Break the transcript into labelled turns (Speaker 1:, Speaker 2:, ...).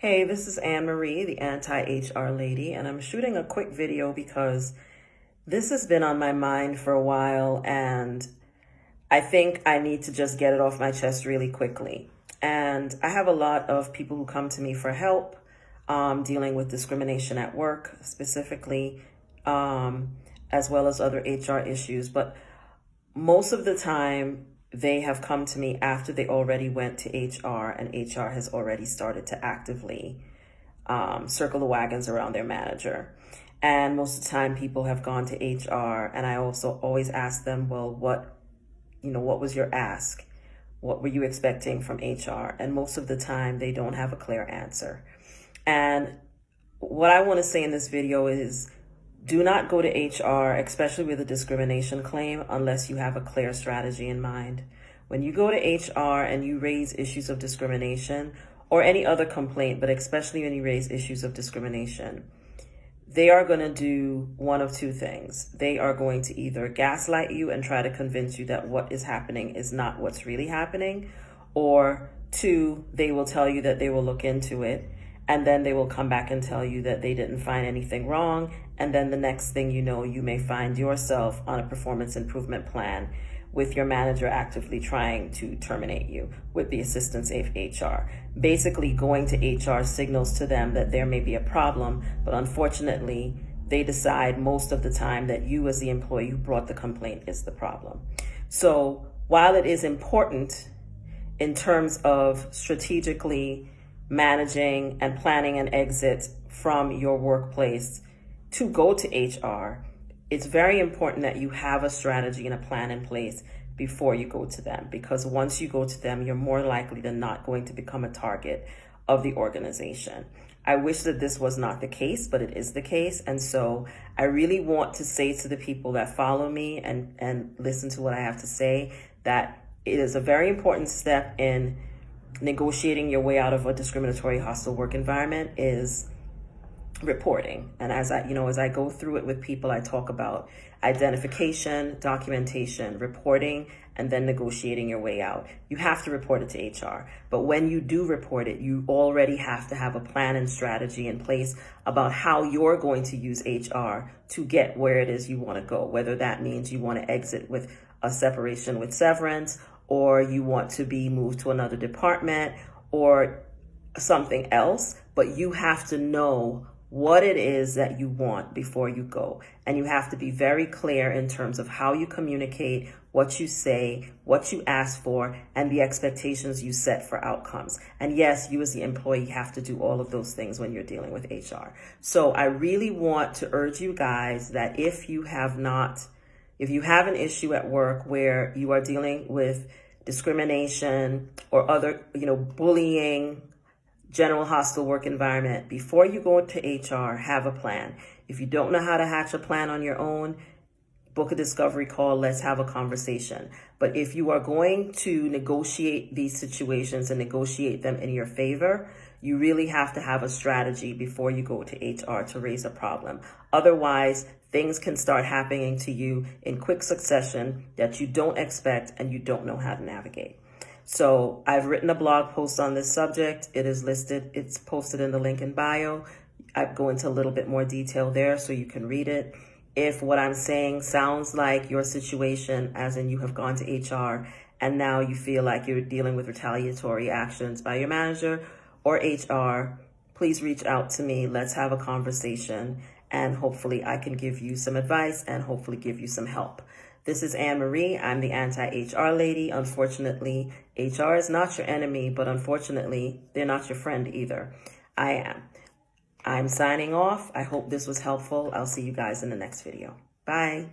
Speaker 1: Hey, this is Anne Marie, the Anti-HR Lady, and I'm shooting a quick video because this has been on my mind for a while, and I think I need to just get it off my chest really quickly. And I have a lot of people who come to me for help dealing with discrimination at work specifically, as well as other HR issues. But most of the time, they have come to me after they already went to HR and HR has already started to actively circle the wagons around their manager. And most of the time people have gone to HR, and I also always ask them, well, what was your ask? What were you expecting from HR? And most of the time they don't have a clear answer. And what I want to say in this video is, do not go to HR, especially with a discrimination claim, unless you have a clear strategy in mind. When you go to HR and you raise issues of discrimination or any other complaint, but especially when you raise issues of discrimination, they are going to do one of two things. They are going to either gaslight you and try to convince you that what is happening is not what's really happening, or two, they will tell you that they will look into it. And then they will come back and tell you that they didn't find anything wrong. And then the next thing you know, you may find yourself on a performance improvement plan with your manager actively trying to terminate you with the assistance of HR. Basically, going to HR signals to them that there may be a problem, but unfortunately, they decide most of the time that you as the employee who brought the complaint is the problem. So while it is important in terms of strategically managing and planning an exit from your workplace to go to HR, it's very important that you have a strategy and a plan in place before you go to them, because once you go to them, you're more likely than not going to become a target of the organization. I wish that this was not the case, but it is the case. And so I really want to say to the people that follow me and listen to what I have to say, that it is a very important step in negotiating your way out of a discriminatory hostile work environment is reporting. And as I go through it with people, I talk about identification, documentation, reporting, and then negotiating your way out. You have to report it to HR. But when you do report it, you already have to have a plan and strategy in place about how you're going to use HR to get where it is you want to go, whether that means you want to exit with a separation with severance, or you want to be moved to another department or something else, but you have to know what it is that you want before you go. And you have to be very clear in terms of how you communicate, what you say, what you ask for, and the expectations you set for outcomes. And yes, you as the employee have to do all of those things when you're dealing with HR. So I really want to urge you guys that if you have an issue at work where you are dealing with discrimination or other, bullying, general hostile work environment, before you go into HR, have a plan. If you don't know how to hatch a plan on your own, book a discovery call, let's have a conversation. But if you are going to negotiate these situations and negotiate them in your favor, you really have to have a strategy before you go to HR to raise a problem. Otherwise, things can start happening to you in quick succession that you don't expect and you don't know how to navigate. So I've written a blog post on this subject. It is listed. It's posted in the link in bio. I go into a little bit more detail there so you can read it. If what I'm saying sounds like your situation, as in you have gone to HR and now you feel like you're dealing with retaliatory actions by your manager or HR, please reach out to me. Let's have a conversation, and hopefully I can give you some advice and hopefully give you some help. This is Anne Marie. I'm the Anti-HR Lady. Unfortunately, HR is not your enemy, but unfortunately, they're not your friend either. I am. I'm signing off. I hope this was helpful. I'll see you guys in the next video. Bye.